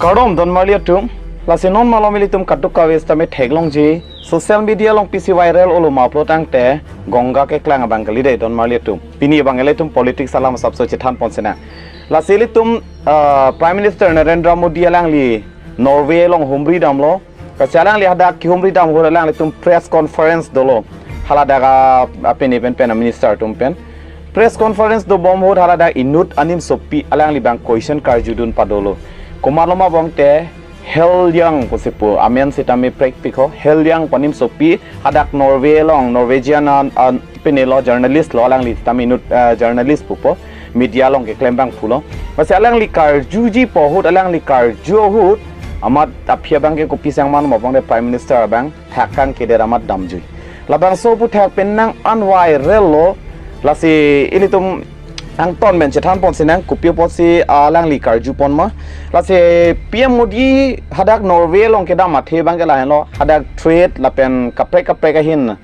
Karom don maliatum lasinon malomilitum katuk kawes tame theglong ji social media long pc viral olo maplo tangte gonga ke klang bangali de don maliatum pini bangaletum politics salam sabso chithan ponsena lasilitum prime minister Narendra Modi alangli Norway long humri damlo kachalang li hada ki humri dam ho lang litum press conference dolo halada apen event pen minister tumpen press conference do bom ho halada inut anim sopi alang li bang question karjudun padolo Kumaloma bangte hell young posipo amen sitame practical hell young panim sopi hadak Norway long Norwegian penelo journalist lo lang li taminut journalist pupo media long ke klembang pulo masa alang li karjuji pohut alang li karjuhut amat apia bang ke kopi sang man mabang de prime minister bang thakang ke der amat damjui labang so pu thak penang anwai relo lasi ilitum ang ton men chetan pon sinang kupio posi alang li karju pon ma la se PM Modi hadak Norway long ke da mathe bang ke la lo hadak trade la pen kapre ka hin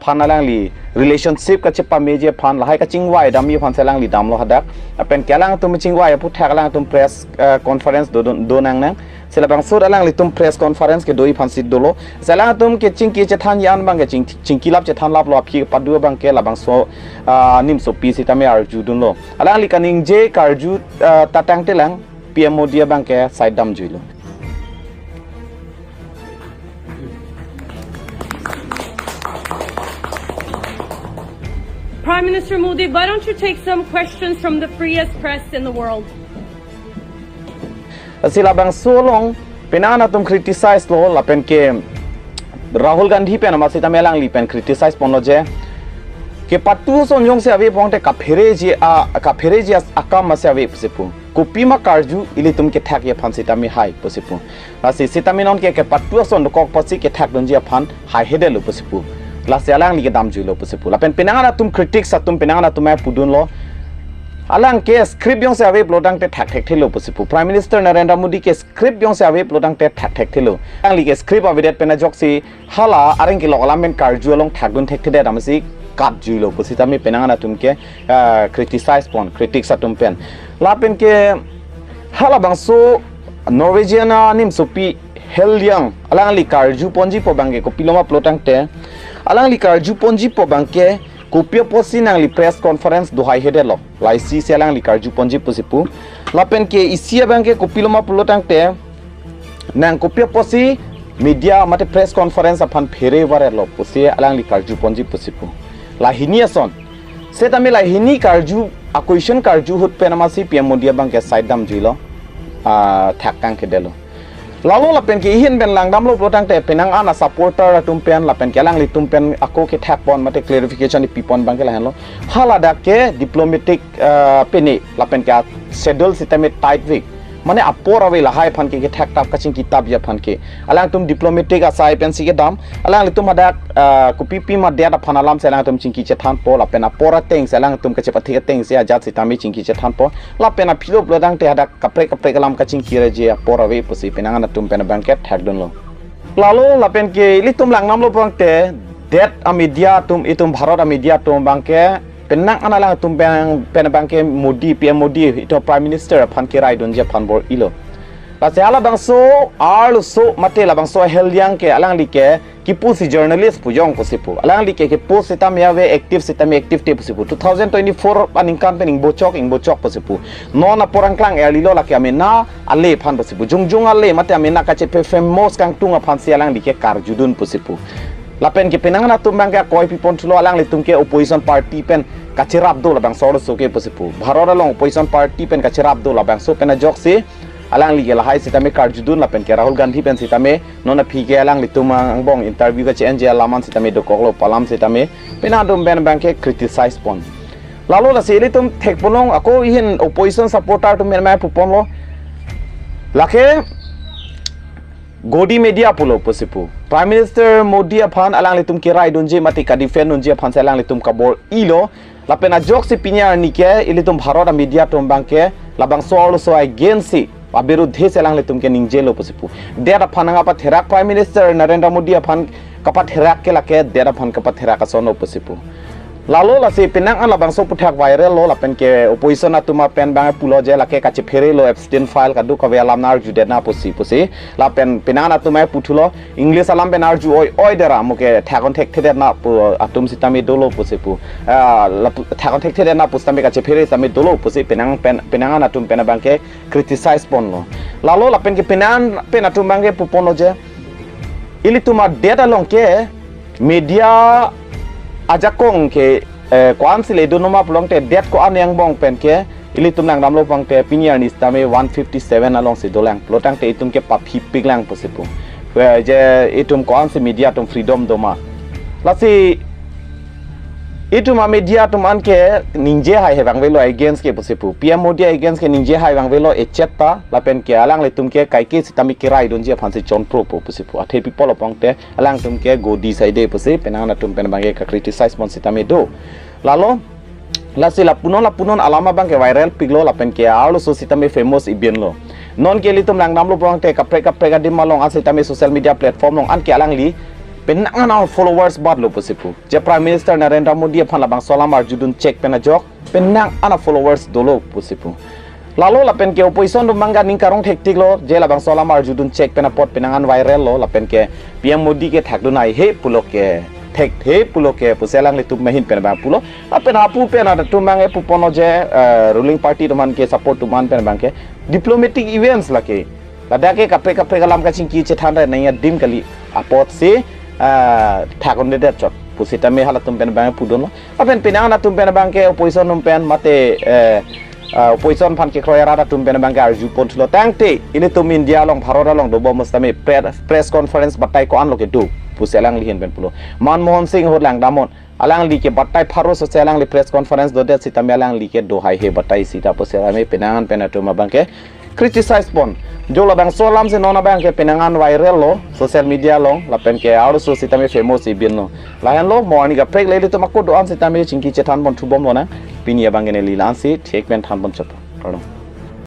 phan alang li relationship ka chepa meje phan la hai ka chingwai dam mi phan selang li dam lo hadak pen kelang tum chingwai pu thak alang tum press conference do nang nang sila bang sur alang li tum press conference ke doi phan sit dolo selang tum ke chingki chetan yan bang ke chingki lap chetan lap lo phi padu bang ke la bang so nim so pi sitame arju dun lo alang li kaning je karju tatang telang PM Modi bang ke side dam juilo Prime Minister Modi, why don't you take some questions from the freest press in the world? Sila bang solong penana tum criticize lo lapen ke Rahul Gandhi pen masih tamelang li pen criticize pon lo je ke patu sonjong se ave pon te kaphere ji akam masih ave pusipu kopi ma karju ili tum ke thak ye phan sitami hai pusipu lasi sitaminon ke patu son kok pasi ke thak don ji phan hai hedelu pusipu lasi alang li ke dam juilo pusipu lapen penana tum critics atum penana tum pudun lo alang ke script yong se ave plodang te thak thelo pusipu prime minister Narendra Modi ke script yong se ave plodang te thak thelo ang li ke script avidet pena joksi hala areng ke lokalamen karju long thakdun thekthede damasi kat juilo pusita mi penanga tum ke criticize pon critics atum pen lapen ke hala bangso Norwegian nim sopi helyang alang li karju ponji po bangke ko piloma plotang te alang li karju ponji po bangke kopio posi nang li press conference do hai hedelo laisi selang li karju ponji posipu lapen ke isia bangke kopiloma plotang te nang kopio posi media mate press conference apan phere warelo posi alang li karju ponji posipu lahini ason setame lahini karju a question karju hut penamasi PM Modi bangke side dam juilo thakang ke delo lalu lapen ke ihin ben langdam lo plotang te penang ana supporter tumpen lapen ke lang li tumpen ako ke thak pon mate clarification di pipon bangke la lo halada ke diplomatic peni lapen ke schedule sitame tight week mane apor awe la hai phan ke thak tap kaching kitab ya phan ke alang tum diplomatic asai pen si ke dam alang li tum hadak kopi pi ma dia da phan alam selang tum chingki che than po lapen apora teng selang tum ke chepathi ke teng se ajat sitame chingki che than po lapen a philo plodang te hadak kapre kalam kaching kire je apor awe pusi penang na tum pen banket thak don lo lalu lapen ke li tum lang nam lo pang te det a media tum itum bharat a media tum bangke penang analang tum pen bangke Modi PM Modi itu prime minister phan ke rai don je phan bor ilo lase ala bangso arlo so mate la bangso helyang ke alang like kipu si journalist pujong posipu alang like ke post sitam yawe active sitam active te posipu 2024 aning campaigning bocok posipu non aporang klang elilo la ke amena ale phan posipu jungjung ale mate amena ka che famous kang tunga phan si alang like karjudun posipu lapen ke penangan atum bangka koi pipon tulo alang litum ke opposition party pen kachirap do labang sor so ke posipu bharora long opposition party pen kachirap do labang so pena joksi alang li la hai sitame karjudun lapen ke Rahul Gandhi pen sitame nona phige alang litum angbong interview ka chen je laman sitame do koklo palam sitame penadum ben bangke criticize pon lalu la seli tum thekpolong ako ihin opposition supporter tum men mai pupon lo lake Godi media pulo posipu Prime Minister Modi aphan alang litum kirai donje mati ka defend donje aphan selang litum kabor ilo lapena jok si pinya nike ilitum bharot media tum bangke labang so agency abiruddhe selang litum ke ningjelo posipu dera phananga pa therak Prime Minister Narendra Modi aphan kapat therak ke lake dera phan kapat therak asono posipu lalu lah si penang an labang so putak viral lo lapen ke opposition na tuma pen bang pulo je lake kache phere lo abstain file kadu ka velam nar ju na pusi lapen penang na tuma putulo english alam ben arju oi dera muke thakon thek the na pu atum sitami dolo pusi pu thakon thek the na pustami kache phere sami dolo pusi penang na tum pen bang ke criticize pon lo lalu lapen ke penang pen atum bang ke pupono je ili tuma data long ke media ajakong ke kuan sile donoma pelong te det ko an yang bong pen ke ili tum nang damlo bang te pinier ni stame 157 along si dolang plotang te itum ke papi piglang posipu je itum kuan si media tum freedom doma lasi itum media tum an ke ninje hai he bang velo against ke posipu pm modi against ke ninje hai bang velo echetta lapen ke alang le tum ke kai ke sitami kirai don je phansi chon pro posipu athe people opong te alang tum ke go decide posi penana tum pen bang ke criticize mon sitami do lalo lasi la punon alama bang ke viral piglo lapen ke alo so sitami famous ibien lo non ke li tum lang namlo bang te kapre ga dim malong asitami social media platform long an ke alang li penangan our followers bad lo posipu je prime minister Narendra Modi phan labang solam arjudun check pena jok penang ana followers dolo posipu lalu lapen ke opposition do mangga ningkarong hektik lo je labang solam arjudun check pena pot penangan viral lo lapen ke PM Modi ke thakdunai he pulok ke thek he pulok ke puselang le tum mehin pena bang pulo apen apu pena tum mangai pupono je ruling party man ke support man pena bang ke diplomatic events lake ladake kapre galam ka chingki che thanda naya dim kali apot se thakon de chot pusita me hala tumpen bang pudon apen pinang na tumpen bang ke opposition tumpen mate opposition phan ke khoyara da tumpen bang ke arju ponthlo tangte ini tum india long bharot long do mustame press conference batai ko an loke do puselang lihen ben pulo manmohan singh hodlang damon alang li ke batai pharo so selang li press conference do de sitame alang li ke do hai he batai sita pusela me pinangan penatuma bang ke criticize pon jola bang solam se nona bang ke penangan viral lo social media long lapen ke aru so sitame famous ibin no layan lo morning ga prek le to makko do an sitame chingki chethan bon thubom lo na pinia bang ne lilan si thek ben than bon chap